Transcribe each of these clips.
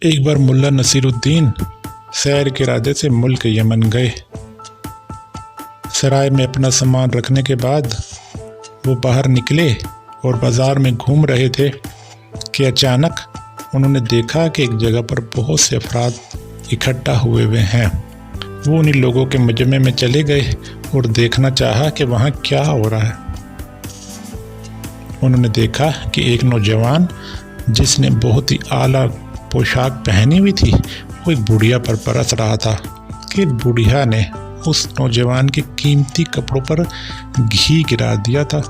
ایک بار ملا نصیر الدین سیر کے ارادے سے ملک یمن گئے۔ سرائے میں اپنا سامان رکھنے کے بعد وہ باہر نکلے اور بازار میں گھوم رہے تھے کہ اچانک انہوں نے دیکھا کہ ایک جگہ پر بہت سے افراد اکٹھا ہوئے ہیں۔ وہ انہی لوگوں کے مجمع میں چلے گئے اور دیکھنا چاہا کہ وہاں کیا ہو رہا ہے۔ انہوں نے دیکھا کہ ایک نوجوان جس نے بہت ہی اعلیٰ پوشاک پہنی ہوئی تھی وہ ایک بڑھیا پر برس رہا تھا کہ بڑھیا نے اس نوجوان کے قیمتی کپڑوں پر گھی گرا دیا تھا۔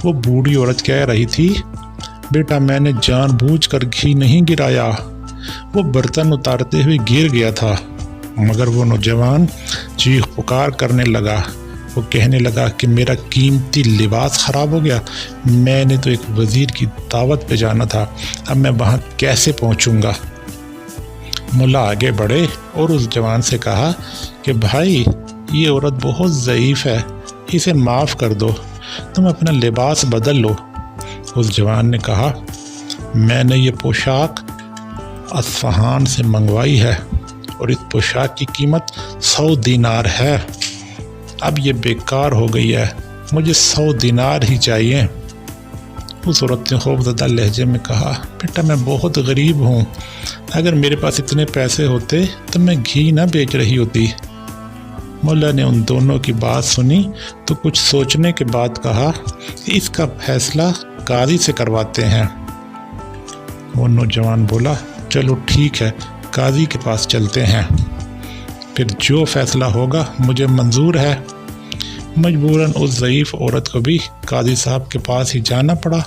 وہ بوڑھی عورت کہہ رہی تھی، بیٹا میں نے جان بوجھ کر گھی نہیں گرایا، وہ برتن اتارتے ہوئے گر گیا تھا۔ مگر وہ نوجوان چیخ پکار کرنے لگا، وہ کہنے لگا کہ میرا قیمتی لباس خراب ہو گیا، میں نے تو ایک وزیر کی دعوت پہ جانا تھا، اب میں وہاں کیسے پہنچوں گا؟ ملا آگے بڑھے اور اس جوان سے کہا کہ بھائی یہ عورت بہت ضعیف ہے، اسے معاف کر دو، تم اپنا لباس بدل لو۔ اس جوان نے کہا میں نے یہ پوشاک اصفہان سے منگوائی ہے اور اس پوشاک کی قیمت 100 دینار ہے، اب یہ بیکار ہو گئی ہے، مجھے 100 دینار ہی چاہیے۔ اس عورت نے خوف زدہ لہجے میں کہا، بیٹا میں بہت غریب ہوں، اگر میرے پاس اتنے پیسے ہوتے تو میں گھی نہ بیچ رہی ہوتی۔ مولا نے ان دونوں کی بات سنی تو کچھ سوچنے کے بعد کہا کہ اس کا فیصلہ قاضی سے کرواتے ہیں۔ وہ نوجوان بولا، چلو ٹھیک ہے، قاضی کے پاس چلتے ہیں، پھر جو فیصلہ ہوگا مجھے منظور ہے۔ مجبوراً اس ضعیف عورت کو بھی قاضی صاحب کے پاس ہی جانا پڑا۔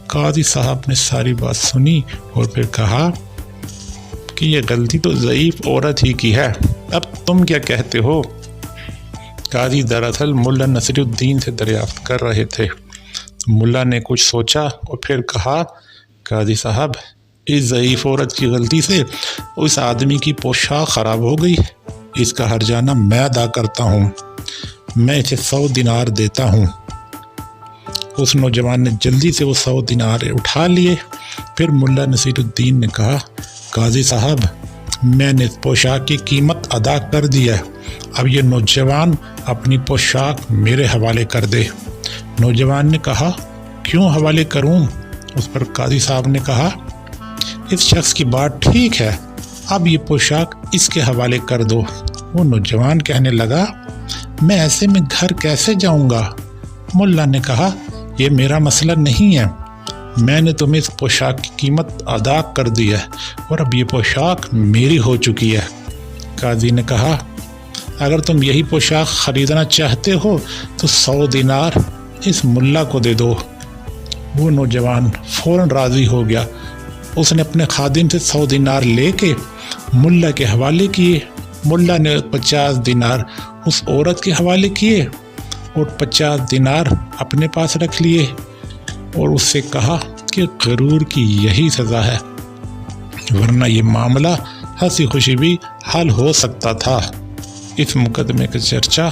قاضی صاحب نے ساری بات سنی اور پھر کہا کہ یہ غلطی تو ضعیف عورت ہی کی ہے، اب تم کیا کہتے ہو؟ قاضی دراصل ملا نصیر الدین سے دریافت کر رہے تھے۔ ملا نے کچھ سوچا اور پھر کہا، قاضی صاحب اس ضعیف عورت کی غلطی سے اس آدمی کی پوشاک خراب ہو گئی، اس کا ہرجانہ میں ادا کرتا ہوں، میں اسے 100 دینار دیتا ہوں۔ اس نوجوان نے جلدی سے وہ 100 دینار اٹھا لیے۔ پھر ملا نصیر الدین نے کہا، قاضی صاحب میں نے اس پوشاک کی قیمت ادا کر دی ہے، اب یہ نوجوان اپنی پوشاک میرے حوالے کر دے۔ نوجوان نے کہا، کیوں حوالے کروں؟ اس پر قاضی صاحب نے کہا، اس شخص کی بات ٹھیک ہے، اب یہ پوشاک اس کے حوالے کر دو۔ وہ نوجوان کہنے لگا، میں ایسے میں گھر کیسے جاؤں گا؟ ملا نے کہا، یہ میرا مسئلہ نہیں ہے، میں نے تمہیں اس پوشاک کی قیمت ادا کر دی ہے اور اب یہ پوشاک میری ہو چکی ہے۔ قاضی نے کہا، اگر تم یہی پوشاک خریدنا چاہتے ہو تو 100 دینار اس ملا کو دے دو۔ وہ نوجوان فوراً راضی ہو گیا، اس نے اپنے خادم سے 100 دینار لے کے ملا کے حوالے کیے۔ ملا نے 50 دینار اس عورت کے حوالے کیے اور 50 دینار اپنے پاس رکھ لیے اور اس سے کہا کہ غرور کی یہی سزا ہے، ورنہ یہ معاملہ ہنسی خوشی بھی حل ہو سکتا تھا۔ اس مقدمے کا چرچا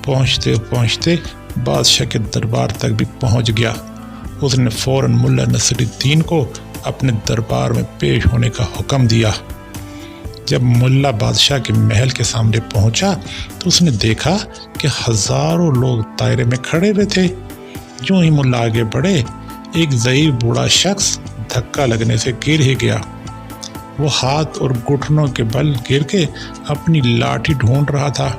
پہنچتے پہنچتے بادشاہ کے دربار تک بھی پہنچ گیا۔ اس نے فوراً ملا نصیر الدین کو اپنے دربار میں پیش ہونے کا حکم دیا۔ جب ملا بادشاہ کے محل کے سامنے پہنچا تو اس نے دیکھا کہ ہزاروں لوگ دائرے میں کھڑے ہوئے تھے۔ جو ہی ملا آگے بڑھے، ایک ضعیف بوڑھا شخص دھکا لگنے سے گر ہی گیا۔ وہ ہاتھ اور گھٹنوں کے بل گر کے اپنی لاٹھی ڈھونڈ رہا تھا۔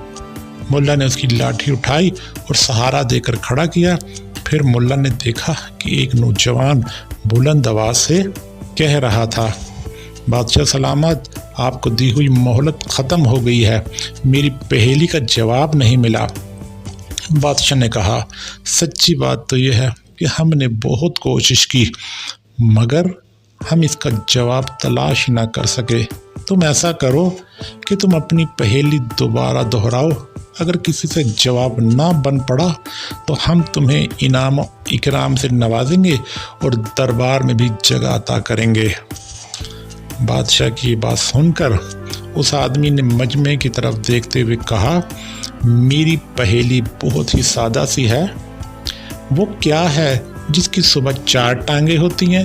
ملا نے اس کی لاٹھی اٹھائی اور سہارا دے کر کھڑا کیا۔ پھر ملا نے دیکھا کہ ایک نوجوان بلند آواز سے کہہ رہا تھا، بادشاہ سلامت، آپ کو دی ہوئی مہلت ختم ہو گئی ہے، میری پہیلی کا جواب نہیں ملا۔ بادشاہ نے کہا، سچی بات تو یہ ہے کہ ہم نے بہت کوشش کی مگر ہم اس کا جواب تلاش نہ کر سکے۔ تم ایسا کرو کہ تم اپنی پہیلی دوبارہ دہراؤ، اگر کسی سے جواب نہ بن پڑا تو ہم تمہیں انعام و اکرام سے نوازیں گے اور دربار میں بھی جگہ عطا کریں گے۔ بادشاہ کی بات سن کر اس آدمی نے مجمع کی طرف دیکھتے ہوئے کہا، میری پہیلی بہت ہی سادہ سی ہے۔ وہ کیا ہے جس کی صبح 4 ٹانگیں ہوتی ہیں،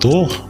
2